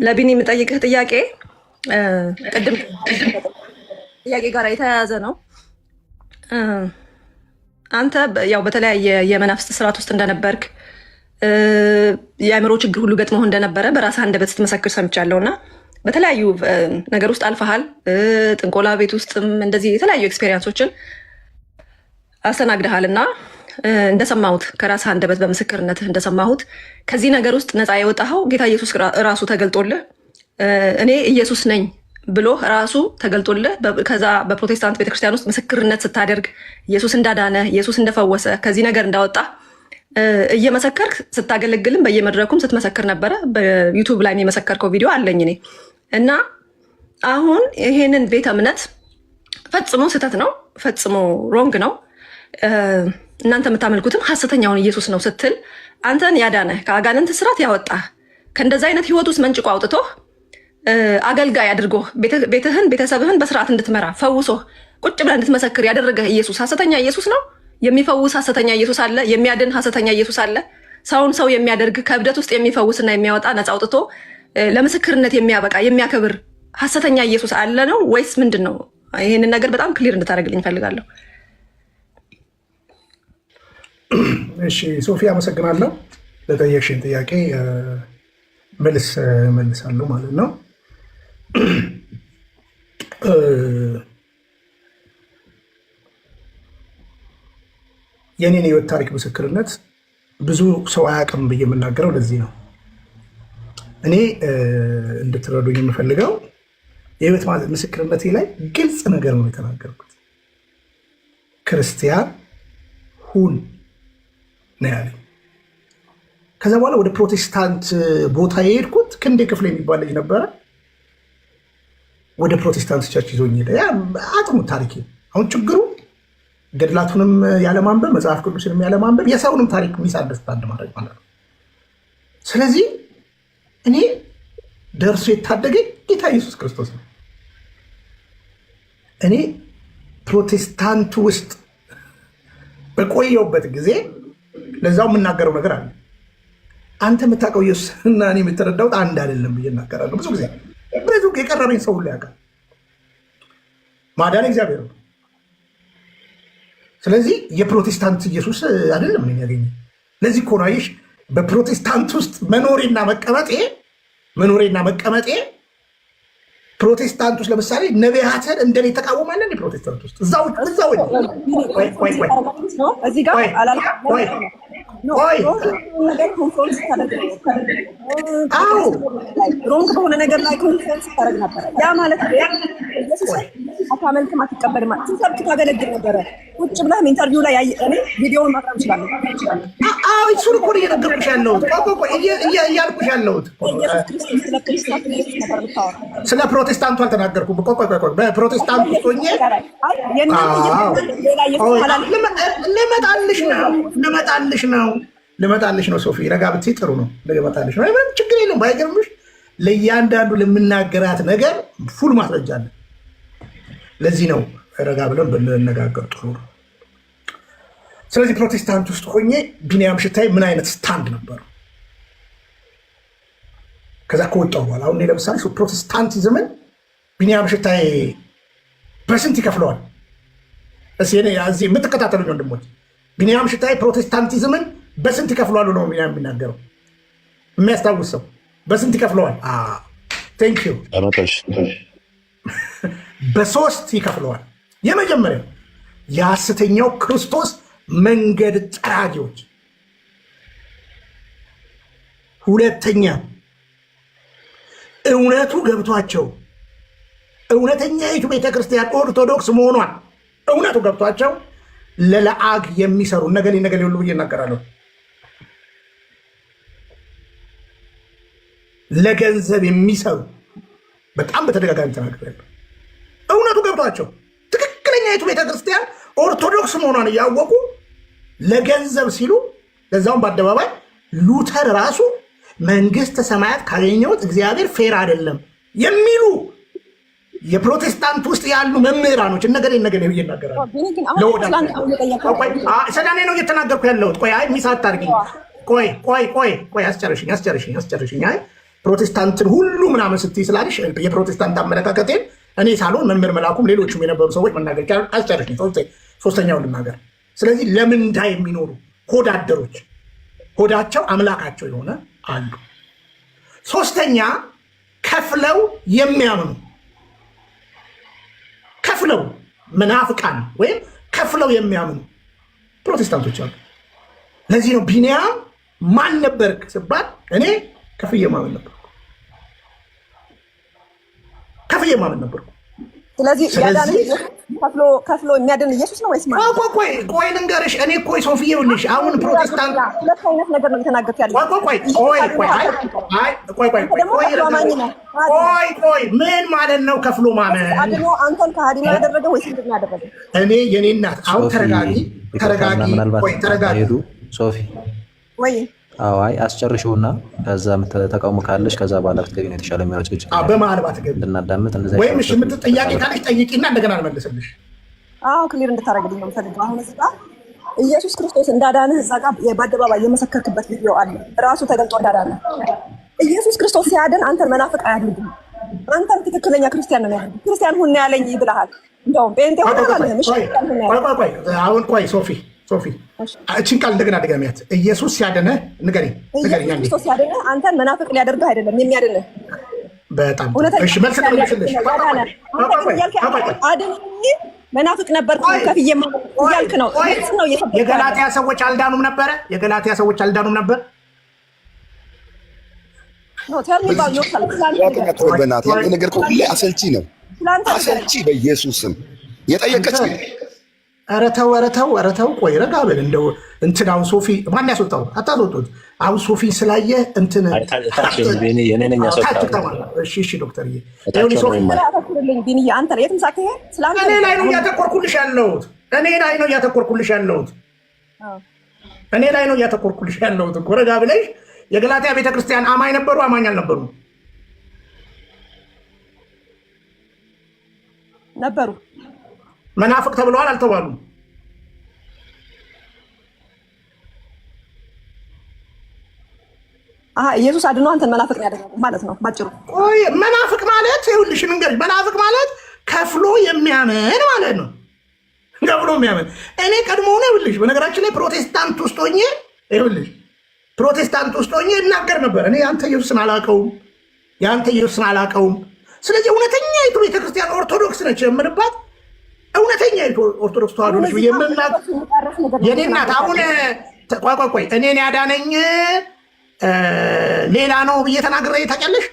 ለቢኒ የምጠይቅህ ጥያቄ ቅድም ጥያቄ ጋር የተያያዘ ነው። አንተ ያው በተለያየ የመናፍስት ስርዓት ውስጥ እንደነበርክ የአእምሮ ችግር ሁሉ ገጥሞህ እንደነበረ በራስህ አንደበት ስትመሰክር ሰምቻለሁ እና በተለያዩ ነገር ውስጥ አልፈሃል። ጥንቆላ ቤት ውስጥም እንደዚህ የተለያዩ ኤክስፔሪንሶችን አስተናግደሃል እና እንደሰማሁት ከራስህ አንደበት በምስክርነትህ እንደሰማሁት ከዚህ ነገር ውስጥ ነፃ የወጣኸው ጌታ ኢየሱስ ራሱ ተገልጦልህ እኔ ኢየሱስ ነኝ ብሎ ራሱ ተገልጦልህ ከዛ በፕሮቴስታንት ቤተክርስቲያን ውስጥ ምስክርነት ስታደርግ ኢየሱስ እንዳዳነ ኢየሱስ እንደፈወሰ ከዚህ ነገር እንዳወጣ እየመሰከርክ ስታገለግልም በየመድረኩም ስትመሰክር ነበረ። በዩቱብ ላይ የመሰከርከው ቪዲዮ አለኝ እኔ እና አሁን ይሄንን ቤተ እምነት ፈጽሞ ስህተት ነው፣ ፈጽሞ ሮንግ ነው፣ እናንተ የምታመልኩትም ሐሰተኛውን ኢየሱስ ነው ስትል አንተን ያዳነ ከአጋንንት ስራት ያወጣ ከእንደዚ አይነት ህይወት ውስጥ መንጭቆ አውጥቶ አገልጋይ አድርጎ ቤትህን ቤተሰብህን በስርዓት እንድትመራ ፈውሶ ቁጭ ብለህ እንድትመሰክር ያደረገህ ኢየሱስ ሐሰተኛ ኢየሱስ ነው። የሚፈውስ ሐሰተኛ ኢየሱስ አለ፣ የሚያድን ሐሰተኛ ኢየሱስ አለ። ሰውን ሰው የሚያደርግ ከእብደት ውስጥ የሚፈውስና የሚያወጣ ነፃ አውጥቶ ለምስክርነት የሚያበቃ የሚያከብር ሐሰተኛ ኢየሱስ አለ ነው ወይስ ምንድን ነው? ይህንን ነገር በጣም ክሊር እንድታደርግልኝ እፈልጋለሁ። እሺ ሶፊ አመሰግናለሁ። ለጠየቅሽን ጥያቄ መልሳለሁ ማለት ነው። የኔን የህይወት ታሪክ ምስክርነት ብዙ ሰው አያውቅም ብዬ የምናገረው ለዚህ ነው። እኔ እንድትረዱኝ የምፈልገው የህይወት ምስክርነቴ ላይ ግልጽ ነገር ነው የተናገርኩት። ክርስቲያን ሁን ነው ያለኝ። ከዛ በኋላ ወደ ፕሮቴስታንት ቦታ የሄድኩት ክንዴ ክፍል የሚባል ልጅ ነበረ። ወደ ፕሮቴስታንት ቸርች ይዞኝ ሄደ። አጥሙት ታሪኬ። አሁን ችግሩ ገድላቱንም ያለማንበብ መጽሐፍ ቅዱስንም ያለማንበብ የሰውንም ታሪክ ሚስ አንደርስታንድ ማድረግ ማለት ነው። ስለዚህ እኔ ደርሶ የታደገኝ ጌታ ኢየሱስ ክርስቶስ ነው። እኔ ፕሮቴስታንት ውስጥ በቆየውበት ጊዜ ለዛው የምናገረው ነገር አለ። አንተ የምታውቀው ኢየሱስ እና እኔ የምትረዳውት አንድ አይደለም ብዬ እናገራለሁ። ብዙ ጊዜ ብዙ የቀረበኝ ሰው ሁሉ ያውቃል። ማዳን እግዚአብሔር ነው። ስለዚህ የፕሮቴስታንት ኢየሱስ አይደለም ነው ያገኘ። ለዚህ እኮ ነው አየሽ፣ በፕሮቴስታንት ውስጥ መኖሬና መቀመጤ ፕሮቴስታንት ውስጥ ለምሳሌ ነቢያትን እንደኔ ተቃወማለን። የፕሮቴስታንት ውስጥ እዛው ሮንግ በሆነ ነገር ላይ ኮንፈረንስ ታደርግ ነበረ። ያ ማለት አታመልክም፣ አትቀበልም፣ ትሰብክ፣ ታገለግል ነበረ። ቁጭ ብለህም ኢንተርቪው ላይ ቪዲዮውን ማቅረብ ይችላል። እሱን እኮ እየነገርኩሽ ያለሁት እያልኩሽ ያለሁት ስለ ፕሮቴስታንቱ አልተናገርኩም። በፕሮቴስታንቱ ውስጥ ሆኜ ልመጣልሽ ነው ሶፊ፣ ረጋ ብትይ ጥሩ ነው። ልመጣልሽ ነው፣ ምንም ችግር የለም። ባይገርምሽ ለእያንዳንዱ ለምናገራት ነገር ፉል ማስረጃ አለ። ለዚህ ነው ረጋ ብለን ብንነጋገር ጥሩ ነው። ስለዚህ ፕሮቴስታንት ውስጥ ሆኜ ቢኒያም ሽታይ ምን አይነት ስታንድ ነበረው? ከዛ ከወጣሁ በኋላ አሁን ለምሳሌ ፕሮቴስታንቲዝምን ቢኒያም ሽታይ በስንት ይከፍለዋል? እዚህ የምትከታተሉኝ ወንድሞች፣ ቢኒያም ሽታይ ፕሮቴስታንቲዝምን በስንት ይከፍለዋል ነው የሚናገረው? የሚያስታውስ ሰው በስንት ይከፍለዋል? ቴንክ ዩ። በሶስት ይከፍለዋል። የመጀመሪያው የሐሰተኛው ክርስቶስ መንገድ ጠራጊዎች፣ ሁለተኛ እውነቱ ገብቷቸው እውነተኛይቱ ቤተክርስቲያን ኦርቶዶክስ መሆኗን እውነቱ ገብቷቸው ለለአግ የሚሰሩ ነገሌ ሁሉ ብዬ እናገራለሁ። ለገንዘብ የሚሰሩ በጣም በተደጋጋሚ ተናግሬያለሁ። እውነቱ ገብቷቸው ትክክለኛይቱ ቤተክርስቲያን ኦርቶዶክስ መሆኗን እያወቁ ለገንዘብ ሲሉ፣ ለዛውም በአደባባይ ሉተር ራሱ መንግስተ ሰማያት ካገኘሁት እግዚአብሔር ፌር አይደለም የሚሉ የፕሮቴስታንት ውስጥ ያሉ መምህራኖች ነገሌ ብዬ እናገራለሁ። ሰዳኔ ነው እየተናገርኩ ያለሁት። ቆይ ሚስ አታርጊኝ። ቆይ አስጨርሽኝ። ፕሮቴስታንትን ሁሉ ምናምን ስትይ ስላለሽ የፕሮቴስታንት አመለካከቴን እኔ ሳልሆን መምህር መላኩም ሌሎችም የነበሩ ሰዎች መናገር ይቻላል። አስጨርሽኝ፣ ሶስተኛውን ልናገር። ስለዚህ ለምንዳ የሚኖሩ ሆዳደሮች ሆዳቸው አምላካቸው የሆነ አሉ። ሶስተኛ ከፍለው የሚያምኑ ከፍለው መናፍቃን ወይም ከፍለው የሚያምኑ ፕሮቴስታንቶች አሉ። ለዚህ ነው ቢንያም ማን ነበርክ ስባል እኔ ከፍዬ ማመን ነበርኩ። ስለዚህ ከፍሎ የሚያድን ኢየሱስ ነው ወይስ ማለት? ቆይ ልንገርሽ። እኔ እኮ ሶፊዬ ይኸውልሽ፣ አሁን ፕሮቴስታንት ሁለት አይነት ነገር ነው የተናገርኩት ያለው። ቆይ ምን ማለት ነው ከፍሎ ማመን? አድኖ አንተን ከሃዲ ነው ያደረገው ወይስ ምንድን ነው ያደረገው? እኔ የኔ እናት አሁን ተረጋጊ። ሶፊ ወይ አይ አስጨርሽውና ከዛ ተቃውሞ ካለሽ ከዛ በኋላ ብትገቢ ነው የተሻለ የሚሆነው። ጭጭ በመሀል ባትገቢ ልናዳምጥ እንደዛ ወይም እሺ ጥያቄ ካለሽ ጠይቂና እንደገና አልመልስልሽ። ክሊር እንድታደርግልኝ ነው የምፈልገው። አሁን እዚህ ጋር ኢየሱስ ክርስቶስ እንዳዳነህ እዛ ጋር በአደባባይ የመሰከርክበት ቪዲዮ አለ። ራሱ ተገልጦ እንዳዳነህ ኢየሱስ ክርስቶስ ሲያድን አንተን መናፍቅ አያድርግም። አንተን ትክክለኛ ክርስቲያን ነው የሚያደርግ። ክርስቲያን ሁን ያለኝ ይብልሃል። እንደውም ጴንጤ አሁን ቆይ ሶፊ እችን ቃል እንደገና ድገሚያት። ኢየሱስ ሲያድንህ ንገሪኝ። ክርስቶስ ሲያድንህ አንተን መናፍቅ ሊያደርግህ አይደለም የሚያድንህ። በጣም እሺ፣ መልስ ልመልስልሽ። አድን መናፍቅ ነበርኩ ከፍዬ እያልክ ነው። የገላትያ ሰዎች አልዳኑም ነበረ? የገላትያ ሰዎች አልዳኑም ነበር? ያለ ነገር ሁሌ አሰልቺ ነው፣ አሰልቺ በኢየሱስም የጠየቀች ኧረ ተው ቆይ ረጋ በል። እንደው እንትን አሁን ሶፊ ማን ያስወጣው? አታስወጡት። አሁን ሶፊ ስላየ እንትን እሺ ዶክተርዬ እኔ ላይ ነው እያተኮርኩልሽ ያለሁት እኮ ረጋ ብለሽ። የገላትያ ቤተክርስቲያን አማኝ ነበሩ? አማኝ አልነበሩ? ነበሩ። መናፍቅ ተብለዋል አልተባሉም? ኢየሱስ አድኖ አንተን መናፍቅ ነው ያደረገው ማለት ነው ባጭሩ። ቆይ መናፍቅ ማለት ይኸውልሽ ልንገርሽ፣ መናፍቅ ማለት ከፍሎ የሚያምን ማለት ነው። ከፍሎ የሚያምን እኔ ቀድሞ ነው ይኸውልሽ፣ በነገራችን ላይ ፕሮቴስታንት ውስጥ ሆኜ እናገር ነበር። እኔ ያንተ ኢየሱስን አላውቀውም። ስለዚህ እውነተኛ የቱ ቤተክርስቲያን ኦርቶዶክስ ነች የምንባት እውነተኛ ኦርቶዶክስ ተዋሕዶ ነች የምናት የኔ እናት። አሁን ቆይ እኔን ያዳነኝ ሌላ ነው ብዬ ተናግሬ ታውቂያለሽ?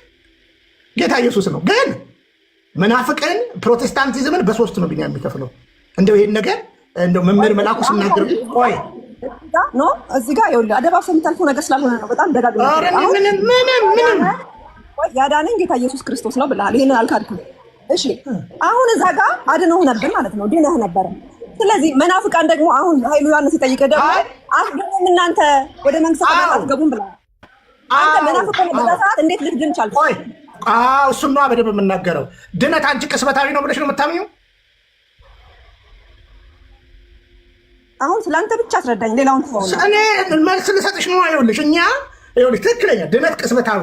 ጌታ ኢየሱስ ነው። ግን መናፍቅን ፕሮቴስታንቲዝምን በሶስት ነው ቢኒያም የሚከፍለው። እንደው ይሄን ነገር እንደው መምህር መላኩ ሲናገር ቆይ እዚህ ጋር ይኸውልህ አደባባይ የምታልፈው ነገር ስላልሆነ ነው። በጣም ደጋግመህ ምንም ያዳነኝ ጌታ ኢየሱስ ክርስቶስ ነው ብለሃል። ይሄንን አልካድክም። እሺ አሁን እዛ ጋር አድነው ነበር ማለት ነው፣ ድነህ ነበር። ስለዚህ መናፍቃን ደግሞ አሁን ኃይሉ ዮሐንስ ሲጠይቅህ ደግሞ አትገቡም እናንተ ወደ መንግስተ ሰማያት አትገቡም ብለሃል። አንተ መናፍቅ በዛ ሰዓት እንዴት ልትድን ቻልክ? እሱን ነው በደንብ የምናገረው። ድነት አንቺ ቅስበታዊ ነው ብለሽ ነው የምታምኚው? አሁን ስለአንተ ብቻ አስረዳኝ፣ ሌላውን ተወው። እኔ መልስ ልሰጥሽ ነው። ይኸውልሽ ትክክለኛ ድነት ቅስበታዊ፣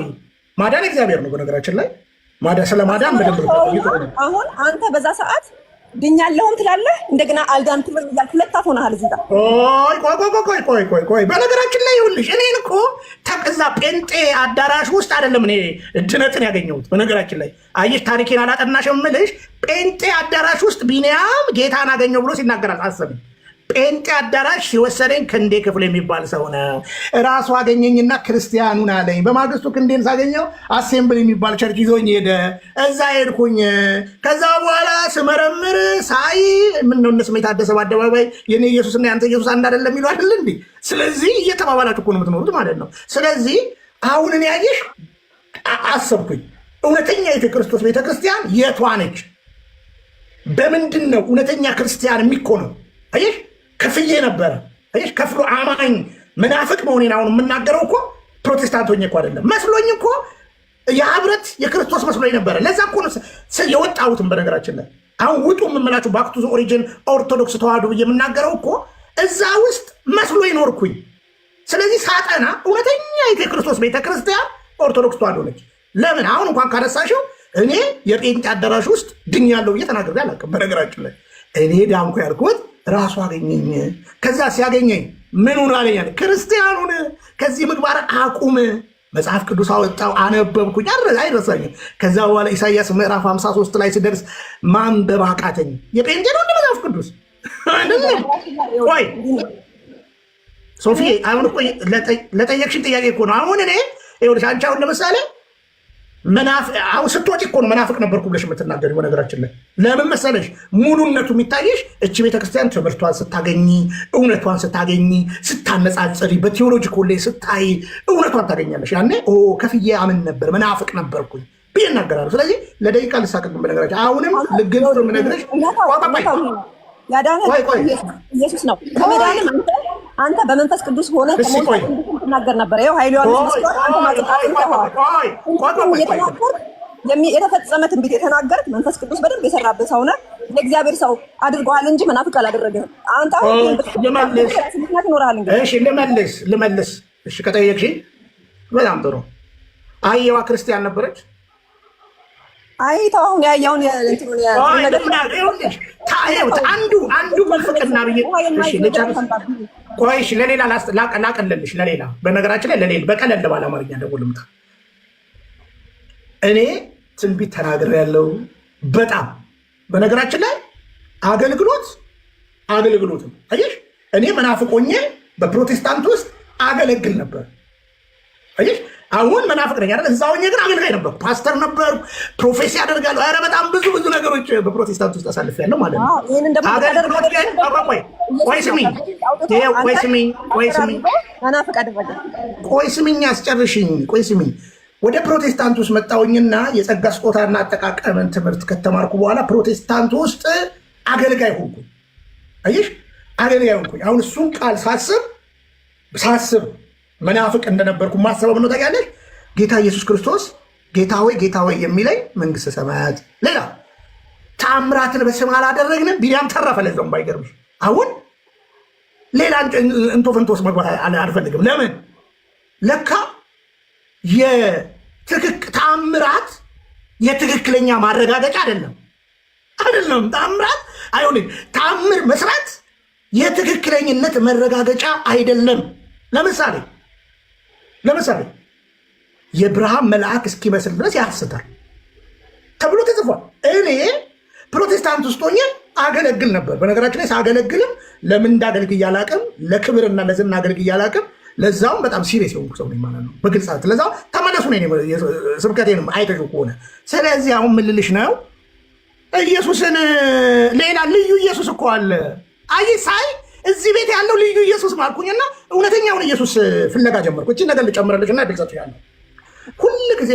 ማዳን እግዚአብሔር ነው። በነገራችን ላይ ስለ ማዳን በደንብ አሁን አንተ በዛ ሰዓት ድኛለሁም ትላለህ፣ እንደገና አልዳንኩም እያልክ ሁለታት ሆነሃል እዚህ ጋር። ቆይ በነገራችን ላይ ይኸውልሽ እኔን እኮ እዛ ጴንጤ አዳራሽ ውስጥ አይደለም እኔ ድነትን ያገኘሁት። በነገራችን ላይ አየሽ፣ ታሪኬን አላጠናሽም የምልሽ ጴንጤ አዳራሽ ውስጥ ቢኒያም ጌታን አገኘው ብሎ ሲናገራል። አሰብኝ ጴንጤ አዳራሽ ሲወሰደኝ ክንዴ ክፍል የሚባል ሰው ነው እራሱ አገኘኝና ክርስቲያኑን አለኝ። በማግስቱ ክንዴን ሳገኘው አሴምብል የሚባል ቸርች ይዞኝ ሄደ። እዛ ሄድኩኝ። ከዛ በኋላ ስመረምር ሳይ ምነው እነ ስሜ ታደሰ በአደባባይ የኔ ኢየሱስና ያንተ ኢየሱስ አንድ አይደለም የሚሉ አይደል እንዴ? ስለዚህ እየተባባላችሁ እኮ ነው የምትኖሩት ማለት ነው። ስለዚህ አሁን እኔ ያየሽ አሰብኩኝ፣ እውነተኛ የክርስቶስ ቤተክርስቲያን የቷ ነች? በምንድን ነው እውነተኛ ክርስቲያን የሚኮነው? አየሽ ከፍዬ ነበረ። አየሽ ከፍሎ አማኝ መናፍቅ መሆኔን አሁን የምናገረው እኮ ፕሮቴስታንት ሆኜ እኮ አይደለም፣ መስሎኝ እኮ የህብረት የክርስቶስ መስሎኝ ነበረ። ለዛ እኮ የወጣሁትም በነገራችን ላይ አሁን ውጡ የምምላችሁ ባክ ቱ ዘ ኦሪጂን ኦርቶዶክስ ተዋህዶ ብዬ የምናገረው እኮ እዛ ውስጥ መስሎ ይኖርኩኝ። ስለዚህ ሳጠና እውነተኛ የክርስቶስ ቤተክርስቲያን ኦርቶዶክስ ተዋህዶ ነች። ለምን አሁን እንኳን ካነሳሽው እኔ የጴንጤ አዳራሽ ውስጥ ድኛለሁ ብዬ ተናግሬ አላውቅም። በነገራችን ላይ እኔ ዳንኩ ያልኩት ራሱ አገኘኝ። ከዛ ሲያገኘኝ ምኑን አለኛል? ክርስቲያኑን ከዚህ ምግባር አቁም። መጽሐፍ ቅዱስ አወጣው፣ አነበብኩኝ፣ አይረሳኝም። ከዛ በኋላ ኢሳይያስ ምዕራፍ 53 ላይ ስደርስ ማንበብ አቃተኝ። የጴንጤ ነው እንደ መጽሐፍ ቅዱስ። ቆይ ሶፊ፣ አሁን እኮ ለጠየቅሽን ጥያቄ እኮ ነው። አሁን እኔ ይኸውልሽ፣ አንቺ አሁን ለምሳሌ አሁን ስትወጪ እኮ ነው መናፍቅ ነበርኩ ብለሽ የምትናገሪ። በነገራችን ላይ ለምን መሰለሽ ሙሉነቱ የሚታየሽ እቺ ቤተክርስቲያን ትምህርቷን ስታገኝ፣ እውነቷን ስታገኝ፣ ስታነጻጽሪ፣ በቴዎሎጂ ኮሌጅ ስታይ እውነቷን ታገኛለሽ። ያኔ ከፍዬ አምን ነበር መናፍቅ ነበርኩኝ ብዬ እናገራለሁ። ስለዚህ ለደቂቃ ልሳቀቅም። በነገራችን አሁንም ልግል ምነግረሽ ኢየሱስ ነው። ከመዳንም አንተ በመንፈስ ቅዱስ ሆነ ትናገር ነበር። ይኸው ኃይሉ የተፈጸመ ትንቢት የተናገርክ መንፈስ ቅዱስ በደንብ የሰራበት ሰው ነህ። የእግዚአብሔር ሰው አድርገዋል እንጂ መናፍቅ አላደረገህም። አንተ ልመልስ። እሺ ከጠየቅሽኝ በጣም ጥሩ። አየዋ ክርስቲያን ነበረች። አይተው አሁን ያየውን አንዱ መንፍቅና ብዬ ቆይሽ ለሌላ ላቀለልሽ። ለሌላ በነገራችን ላይ ለሌላ በቀለል ባለ አማርኛ ደግሞ ልምጣ። እኔ ትንቢት ተናግሬያለሁ በጣም በነገራችን ላይ አገልግሎትም አየሽ፣ እኔ መናፍቆኜ በፕሮቴስታንት ውስጥ አገለግል ነበር። አየሽ አሁን መናፍቅ ነኝ አይደል? እዛው ግን አገልጋይ ነበርኩ፣ ፓስተር ነበርኩ፣ ፕሮፌሲ አደርጋለሁ። ኧረ በጣም ብዙ ነገሮች በፕሮቴስታንት ውስጥ አሳልፌያለሁ ማለት ነው። አገልግሎት ግን ቆይ ስሚኝ፣ አስጨርሽኝ። ቆይ ስሚኝ። ወደ ፕሮቴስታንት ውስጥ መጣሁኝና የጸጋ ስጦታና አጠቃቀምን ትምህርት ከተማርኩ በኋላ ፕሮቴስታንት ውስጥ አገልጋይ ሆንኩኝ። አየሽ አገልጋይ ሆንኩኝ። አሁን እሱን ቃል ሳስብ መናፍቅ እንደነበርኩ ማሰበብ ነው። ታውቂያለሽ ጌታ ኢየሱስ ክርስቶስ ጌታ ሆይ የሚለኝ መንግስተ ሰማያት። ሌላ ተአምራትን በስም አላደረግንም። ቢኒያም ተረፈ። ለዛውም ባይገርምሽ አሁን ሌላ እንቶፍንቶስ መግባት አልፈልግም። ለምን ለካ ተአምራት የትክክለኛ ማረጋገጫ አይደለም። ተአምራት አይሆንም። ተአምር መስራት የትክክለኝነት መረጋገጫ አይደለም። ለምሳሌ የብርሃን መልአክ እስኪመስል ድረስ ያስታል ተብሎ ተጽፏል። እኔ ፕሮቴስታንት ውስጥ ሆኜ አገለግል ነበር። በነገራችን ላይ ሳገለግልም ለምን እንዳገልግል አላውቅም፣ ለክብርና ለዝና አገልግል አላውቅም። ለዛውም በጣም ሲሪየስ የሆንኩ ሰው ነኝ ማለት ነው። በግልጽ ለዛው ተመለሱ ስብከቴንም አይተሹ ከሆነ። ስለዚህ አሁን ምን ልልሽ ነው፣ ኢየሱስን ሌላ ልዩ ኢየሱስ እኮ አለ። አይ ሳይ እዚህ ቤት ያለው ልዩ ኢየሱስ ማልኩኝና እውነተኛውን ኢየሱስ ፍለጋ ጀመርኩ። እቺ ነገር ልጨምረልሽ እና ቤተሰብ ያለው ሁልጊዜ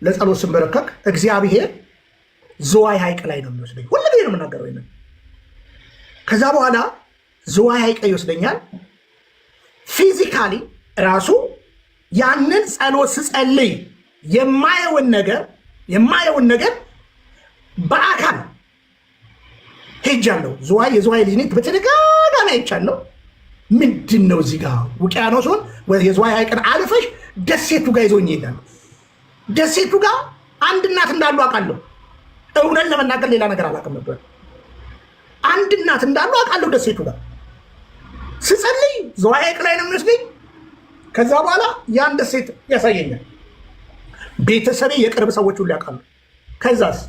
ለጸሎት ስንበረከክ እግዚአብሔር ዝዋይ ሐይቅ ላይ ነው የሚወስደኝ። ሁልጊዜ ነው የምናገረው ይሄንን። ከዛ በኋላ ዝዋይ ሐይቅ ይወስደኛል። ፊዚካሊ ራሱ ያንን ጸሎት ስጸልይ የማየውን ነገር በአካል ሄጃለሁ። የዝዋይ ልጅ ነኝ። በተደጋጋሚ አይቻለሁ። ምንድን ነው እዚህ ጋር ውቅያኖሱን የዝዋይ ሐይቅን አልፈሽ ደሴቱ ጋር ይዞኝ ይሄዳል። ደሴቱ ጋር አንድ እናት እንዳሉ አውቃለሁ። እውነት ለመናገር ሌላ ነገር አላውቅም ነበር። አንድ እናት እንዳሉ አውቃለሁ። ደሴቱ ጋር ስጸልይ ዝዋይ ሐይቅ ላይ ነው የሚወስደኝ። ከዛ በኋላ ያን ደሴት ያሳየኛል። ቤተሰቤ የቅርብ ሰዎች ሁሉ ያውቃሉ። ከዛስ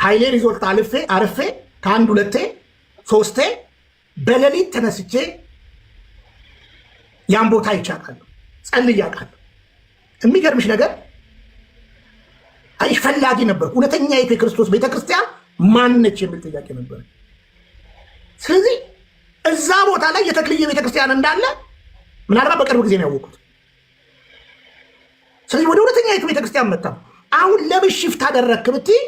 ኃይሌ ሪዞርት አርፌ ከአንድ 2 3 በሌሊት ተነስቼ ያን ቦታ ይቻቃለሁ፣ ጸልዬ አውቃለሁ። የሚገርምሽ ነገር ፈላጊ ነበር። እውነተኛ የክርስቶስ ቤተክርስቲያን ማነች የሚል ጥያቄ ነበር። ስለዚህ እዛ ቦታ ላይ የተክልዬ ቤተክርስቲያን እንዳለ ምናልባት በቅርብ ጊዜ ነው ያወቁት። ስለዚህ ወደ እውነተኛ ቤተክርስቲያን መጣ። አሁን ለምን ሽፍት አደረግክ ብትይ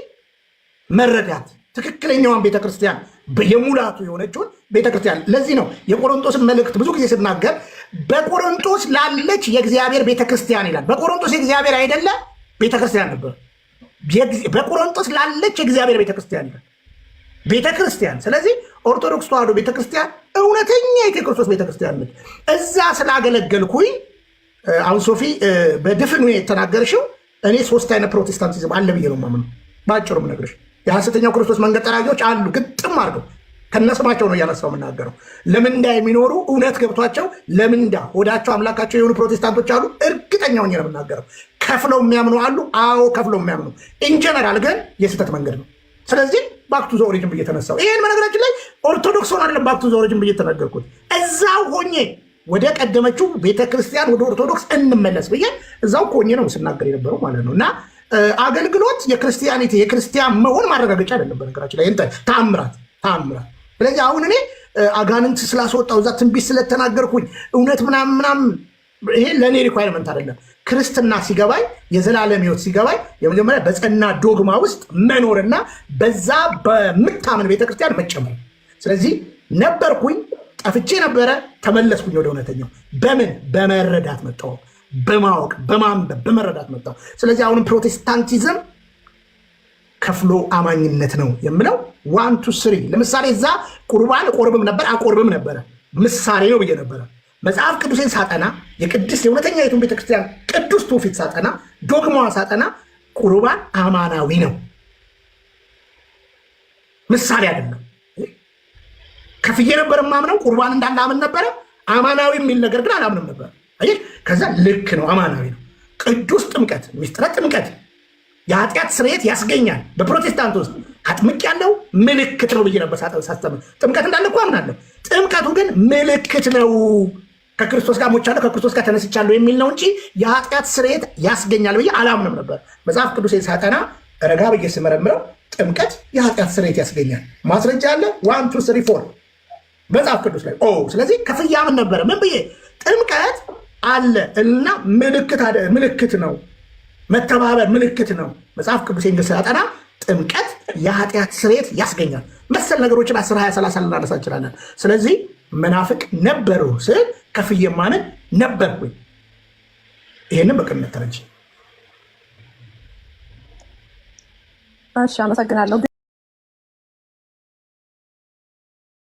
መረዳት ትክክለኛዋን ቤተክርስቲያን የሙላቱ የሆነችውን ቤተክርስቲያን። ለዚህ ነው የቆሮንቶስን መልእክት ብዙ ጊዜ ስናገር በቆሮንቶስ ላለች የእግዚአብሔር ቤተክርስቲያን ይላል። በቆሮንቶስ የእግዚአብሔር አይደለ ቤተክርስቲያን ነበር። በቆሮንቶስ ላለች የእግዚአብሔር ቤተክርስቲያን ይላል ቤተክርስቲያን። ስለዚህ ኦርቶዶክስ ተዋሕዶ ቤተክርስቲያን እውነተኛ የክርስቶስ ቤተክርስቲያን ነች። እዛ ስላገለገልኩኝ አሁን ሶፊ በድፍን የተናገርሽው እኔ 3 አይነት ፕሮቴስታንቲዝም አለ ብዬ ነው የማምነው። በአጭሩ የምነግርሽ የሐሰተኛው ክርስቶስ መንገድ ጠራጊዎች አሉ፣ ግጥም አድርገው ከነስማቸው ነው እያነሳው የምናገረው። ለምንዳ የሚኖሩ እውነት ገብቷቸው ለምንዳ ሆዳቸው አምላካቸው የሆኑ ፕሮቴስታንቶች አሉ። እርግጠኛው ነው የምናገረው። ከፍለው የሚያምኑ አሉ። አዎ ከፍለው የሚያምኑ ኢንጀነራል ግን የስህተት መንገድ ነው። ስለዚህ ባክቱ ዘ ኦሪጅን ብዬ ተነሳው። ይሄን በነገራችን ላይ ኦርቶዶክስ ሆነ አይደለም ባክቱ ዘ ኦሪጅን ብዬ ተናገርኩት። እዛው ሆኜ ወደ ቀደመችው ቤተክርስቲያን ወደ ኦርቶዶክስ እንመለስ ብዬ እዛው ሆኜ ነው ስናገር የነበረው ማለት ነው። እና አገልግሎት የክርስቲያኒቲ የክርስቲያን መሆን ማረጋገጫ አይደለም በነገራችን ላይ ተአምራት። ስለዚህ አሁን እኔ አጋንንት ስላስወጣው እዛ ትንቢት ስለተናገርኩኝ እውነት ምናምን ይሄ ለእኔ ሪኳይርመንት አይደለም። ክርስትና ሲገባኝ የዘላለም ሕይወት ሲገባኝ የመጀመሪያ በጸና ዶግማ ውስጥ መኖርና በዛ በምታምን ቤተክርስቲያን መጨመር። ስለዚህ ነበርኩኝ፣ ጠፍቼ ነበረ፣ ተመለስኩኝ ወደ እውነተኛው። በምን በመረዳት መጣሁ፣ በማወቅ በማንበብ በመረዳት መጣሁ። ስለዚህ አሁንም ፕሮቴስታንቲዝም ከፍሎ አማኝነት ነው የምለው 1 2 3። ለምሳሌ እዛ ቁርባን ቆርብም ነበር አቆርብም ነበረ፣ ምሳሌ ነው ብዬ ነበረ። መጽሐፍ ቅዱሴን ሳጠና የቅድስት የእውነተኛይቱን ቤተክርስቲያን ቅዱስ ትውፊት ሳጠና ዶግማዋ ሳጠና ቁርባን አማናዊ ነው፣ ምሳሌ አይደለም። ከፍዬ ነበር የማምነው፣ ቁርባን እንዳለ አምን ነበረ። አማናዊ የሚል ነገር ግን አላምንም ነበር። አየሽ፣ ከዛ ልክ ነው፣ አማናዊ ነው። ቅዱስ ጥምቀት፣ ሚስጥረ ጥምቀት የኃጢአት ስርየት ያስገኛል። በፕሮቴስታንት ውስጥ አጥምቅ ያለው ምልክት ነው ብዬ ነበር ሳስተምር። ጥምቀት እንዳለ እኮ አምናለሁ። ጥምቀቱ ግን ምልክት ነው። ከክርስቶስ ጋር ሞቻለሁ፣ ከክርስቶስ ጋር ተነስቻለሁ የሚል ነው እንጂ የኃጢአት ስርየት ያስገኛል ብዬ አላምንም ነበር። መጽሐፍ ቅዱሴን ሳጠና ረጋ ብዬ ስመረምረው ጥምቀት የኃጢአት ስርየት ያስገኛል። ማስረጃ አለ 1 2 3 4 መጽሐፍ ቅዱስ ላይ። ስለዚህ ከፍያ ምን ነበረ ምን ብዬ ጥምቀት አለ እና ምልክት ነው፣ መተባበር ምልክት ነው። መጽሐፍ ቅዱሴን ግን ሳጠና ጥምቀት የኃጢአት ስርየት ያስገኛል። መሰል ነገሮችን 10 20 30 ልናነሳ እንችላለን። ስለዚህ መናፍቅ ነበሩ ስል ከፍዬ ማመን ነበርኩኝ። ይሄንን በቅንነት ተረጅ። እሺ፣ አመሰግናለሁ።